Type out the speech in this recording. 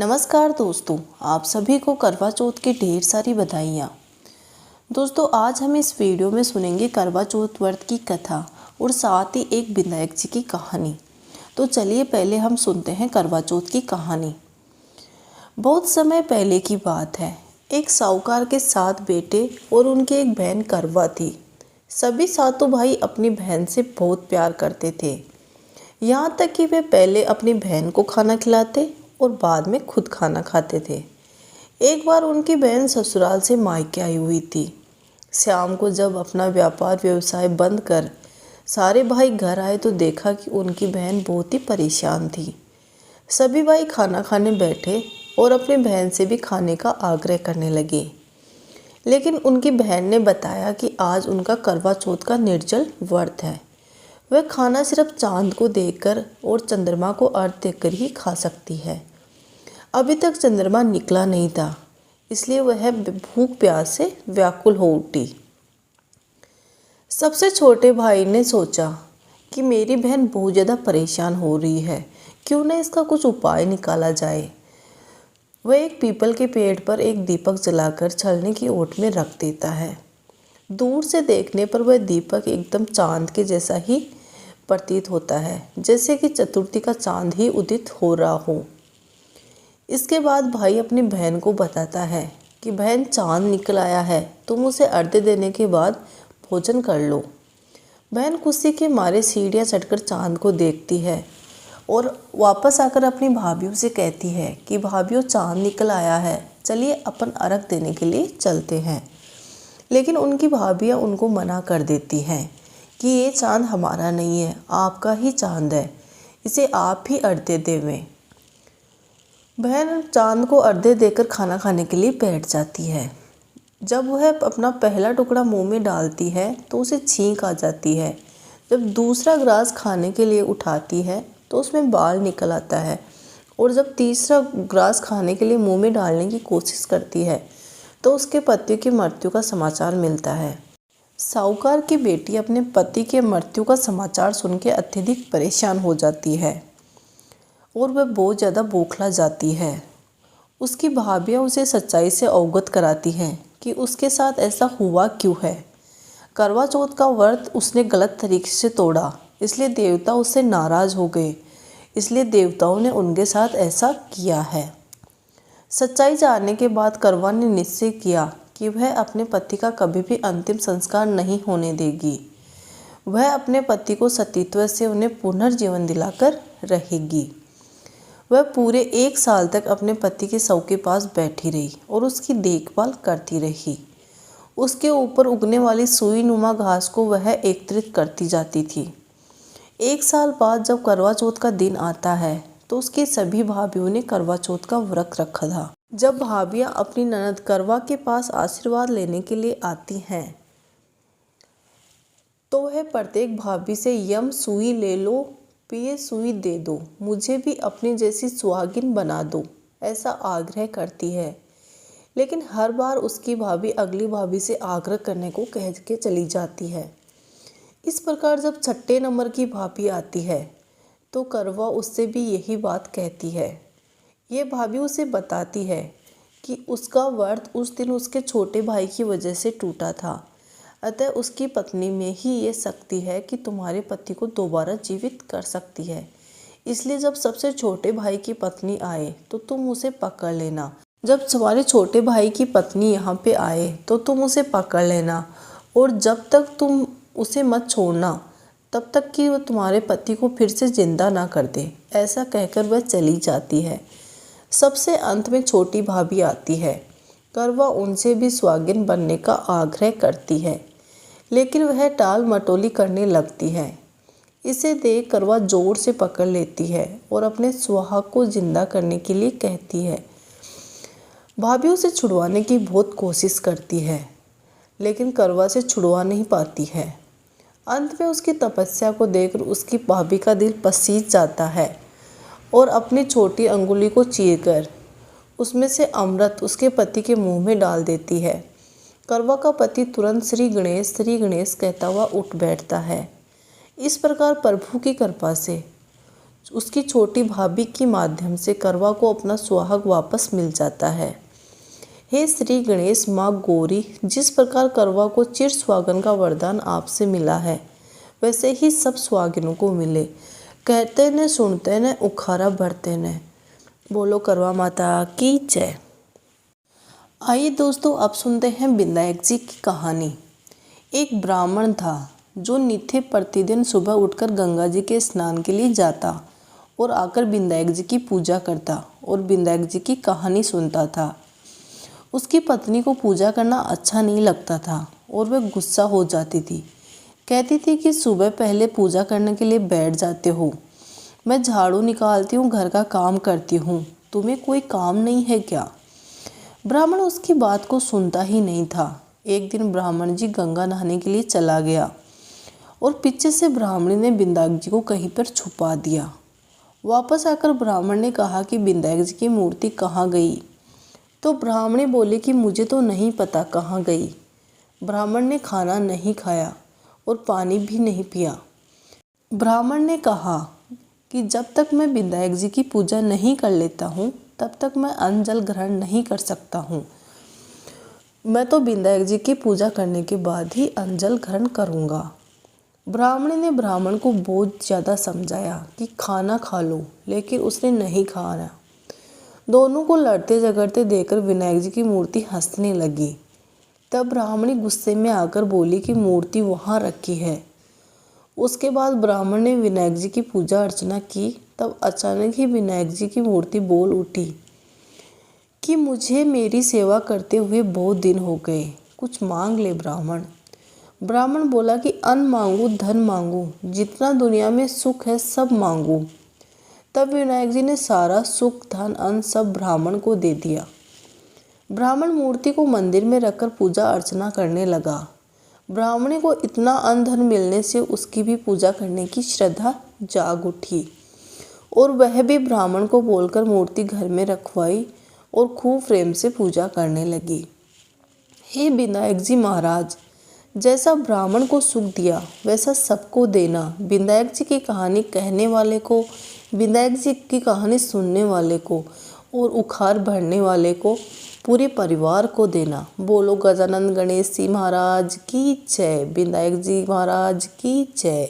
नमस्कार दोस्तों, आप सभी को करवा चौथ की ढेर सारी बधाइयाँ। दोस्तों, आज हम इस वीडियो में सुनेंगे करवा चौथ व्रत की कथा और साथ ही एक विनायक जी की कहानी। तो चलिए पहले हम सुनते हैं करवा चौथ की कहानी। बहुत समय पहले की बात है। एक साहूकार के 7 बेटे और उनकी एक बहन करवा थी। सभी सातों भाई अपनी बहन से बहुत प्यार करते थे, यहाँ तक कि वे पहले अपनी बहन को खाना खिलाते और बाद में खुद खाना खाते थे। एक बार उनकी बहन ससुराल से मायके आई हुई थी। शाम को जब अपना व्यापार व्यवसाय बंद कर सारे भाई घर आए तो देखा कि उनकी बहन बहुत ही परेशान थी। सभी भाई खाना खाने बैठे और अपनी बहन से भी खाने का आग्रह करने लगे, लेकिन उनकी बहन ने बताया कि आज उनका करवा चौथ का निर्जल व्रत है। वह खाना सिर्फ चांद को देखकर और चंद्रमा को अर्घ्य देकर ही खा सकती है। अभी तक चंद्रमा निकला नहीं था, इसलिए वह भूख प्यास से व्याकुल हो उठी। सबसे छोटे भाई ने सोचा कि मेरी बहन बहुत ज़्यादा परेशान हो रही है, क्यों न इसका कुछ उपाय निकाला जाए। वह एक पीपल के पेड़ पर एक दीपक जलाकर छलनी की ओट में रख देता है। दूर से देखने पर वह दीपक एकदम चांद के जैसा ही प्रतीत होता है, जैसे कि चतुर्थी का चांद ही उदित हो रहा हो। इसके बाद भाई अपनी बहन को बताता है कि बहन, चांद निकल आया है, तुम उसे अर्घ्य देने के बाद भोजन कर लो। बहन खुशी के मारे सीढ़ियाँ चढ़कर चांद को देखती है और वापस आकर अपनी भाभीयों से कहती है कि भाभीयों, चांद निकल आया है, चलिए अपन अर्घ्य देने के लिए चलते हैं। लेकिन उनकी भाभियाँ उनको मना कर देती हैं कि ये चांद हमारा नहीं है, आपका ही चांद है, इसे आप ही अर्घ्य देवें। बहन चांद को अर्घ्य देकर खाना खाने के लिए बैठ जाती है। जब वह अपना पहला टुकड़ा मुंह में डालती है तो उसे छींक आ जाती है। जब दूसरा ग्रास खाने के लिए उठाती है तो उसमें बाल निकल आता है, और जब तीसरा ग्रास खाने के लिए मुंह में डालने की कोशिश करती है तो उसके पति की मृत्यु का समाचार मिलता है। साहूकार की बेटी अपने पति के मृत्यु का समाचार सुनकर अत्यधिक परेशान हो जाती है और वह बहुत ज़्यादा बौखला जाती है। उसकी भाभियाँ उसे सच्चाई से अवगत कराती हैं कि उसके साथ ऐसा हुआ क्यों है। करवा चौथ का व्रत उसने गलत तरीके से तोड़ा, इसलिए देवता उससे नाराज़ हो गए, इसलिए देवताओं ने उनके साथ ऐसा किया है। सच्चाई जानने के बाद करवा ने निश्चय किया कि वह अपने पति का कभी भी अंतिम संस्कार नहीं होने देगी। वह अपने पति को सतीत्व से उन्हें पुनर्जीवन दिलाकर रहेगी। वह पूरे 1 साल तक अपने पति के शव के पास बैठी रही और उसकी देखभाल करती रही। उसके ऊपर उगने वाली सुई नुमा घास को वह एकत्रित करती जाती थी। 1 साल बाद जब करवा चौथ का दिन आता है तो उसकी सभी भाभियों ने करवा चौथ का व्रत रखा था। जब भाभियाँ अपनी ननद करवा के पास आशीर्वाद लेने के लिए आती हैं तो वह प्रत्येक भाभी से यम सुई ले लो, पिए सुई दे दो, मुझे भी अपनी जैसी सुहागिन बना दो, ऐसा आग्रह करती है। लेकिन हर बार उसकी भाभी अगली भाभी से आग्रह करने को कह के चली जाती है। इस प्रकार जब 6ठे नंबर की भाभी आती है तो करवा उससे भी यही बात कहती है। ये भाभी उसे बताती है कि उसका व्रत उस दिन उसके छोटे भाई की वजह से टूटा था, अतः उसकी पत्नी में ही ये शक्ति है कि तुम्हारे पति को दोबारा जीवित कर सकती है। इसलिए जब सबसे छोटे भाई की पत्नी आए तो तुम उसे पकड़ लेना। जब तुम्हारे छोटे भाई की पत्नी यहाँ पे आए तो तुम उसे पकड़ लेना, और जब तक तुम उसे मत छोड़ना तब तक कि वह तुम्हारे पति को फिर से जिंदा ना कर दे। ऐसा कहकर वह चली जाती है। सबसे अंत में छोटी भाभी आती है। करवा उनसे भी सुहागिन बनने का आग्रह करती है, लेकिन वह टाल मटोली करने लगती है। इसे देख करवा जोर से पकड़ लेती है और अपने सुहाग को जिंदा करने के लिए कहती है। भाभी उसे छुड़वाने की बहुत कोशिश करती है, लेकिन करवा से छुड़वा नहीं पाती है। अंत में उसकी तपस्या को देखकर उसकी भाभी का दिल पसीज जाता है और अपनी छोटी अंगुली को चीरकर उसमें से अमृत उसके पति के मुंह में डाल देती है। करवा का पति तुरंत श्री गणेश कहता हुआ उठ बैठता है। इस प्रकार प्रभु की कृपा से उसकी छोटी भाभी के माध्यम से करवा को अपना सुहाग वापस मिल जाता है। हे श्री गणेश माँ गौरी, जिस प्रकार करवा को चिर सुहागन का वरदान आपसे मिला है, वैसे ही सब सुहागिनों को मिले। कहते न सुनते न उखाड़ा भरते न। बोलो करवा माता की जय। आइए दोस्तों, अब सुनते हैं विनायक जी की कहानी। एक ब्राह्मण था जो नित्य प्रतिदिन सुबह उठकर गंगा जी के स्नान के लिए जाता और आकर विनायक जी की पूजा करता और विनायक जी की कहानी सुनता था। उसकी पत्नी को पूजा करना अच्छा नहीं लगता था और वह गुस्सा हो जाती थी। कहती थी कि सुबह पहले पूजा करने के लिए बैठ जाते हो, मैं झाड़ू निकालती हूँ, घर का काम करती हूँ, तुम्हें कोई काम नहीं है क्या? ब्राह्मण उसकी बात को सुनता ही नहीं था। एक दिन ब्राह्मण जी गंगा नहाने के लिए चला गया और पीछे से ब्राह्मणी ने विनायक जी को कहीं पर छुपा दिया। वापस आकर ब्राह्मण ने कहा कि विनायक जी की मूर्ति कहाँ गई? तो ब्राह्मणी बोली कि मुझे तो नहीं पता कहाँ गई। ब्राह्मण ने खाना नहीं खाया और पानी भी नहीं पिया। ब्राह्मण ने कहा कि जब तक मैं विनायक जी की पूजा नहीं कर लेता हूँ, तब तक मैं अन्न जल ग्रहण नहीं कर सकता हूँ। मैं तो विनायक जी की पूजा करने के बाद ही अन्न जल ग्रहण करूँगा। ब्राह्मणी ने ब्राह्मण को बहुत ज़्यादा समझाया कि खाना खा लो, लेकिन उसने नहीं खाया। दोनों को लड़ते झगड़ते देखकर विनायक जी की मूर्ति हंसने लगी। तब ब्राह्मणी गुस्से में आकर बोली कि मूर्ति वहाँ रखी है। उसके बाद ब्राह्मण ने विनायक जी की पूजा अर्चना की। तब अचानक ही विनायक जी की मूर्ति बोल उठी कि मुझे मेरी सेवा करते हुए बहुत दिन हो गए, कुछ मांग ले ब्राह्मण। ब्राह्मण बोला कि अन्न मांगू, धन मांगू, जितना दुनिया में सुख है सब मांगू। तब विनायक जी ने सारा सुख, धन, अन्न सब ब्राह्मण को दे दिया। ब्राह्मण मूर्ति को मंदिर में रखकर पूजा अर्चना करने लगा। ब्राह्मणी को इतना अन्न धन मिलने से उसकी भी पूजा करने की श्रद्धा जाग उठी और वह भी ब्राह्मण को बोलकर मूर्ति घर में रखवाई और खूब प्रेम से पूजा करने लगी। हे विनायक जी महाराज, जैसा ब्राह्मण को सुख दिया वैसा सबको देना। विनायक जी की कहानी कहने वाले को, विनायक जी की कहानी सुनने वाले को और उखाड़ भरने वाले को, पूरे परिवार को देना। बोलो गजानन गणेश जी महाराज की जय, विनायक जी महाराज की जय।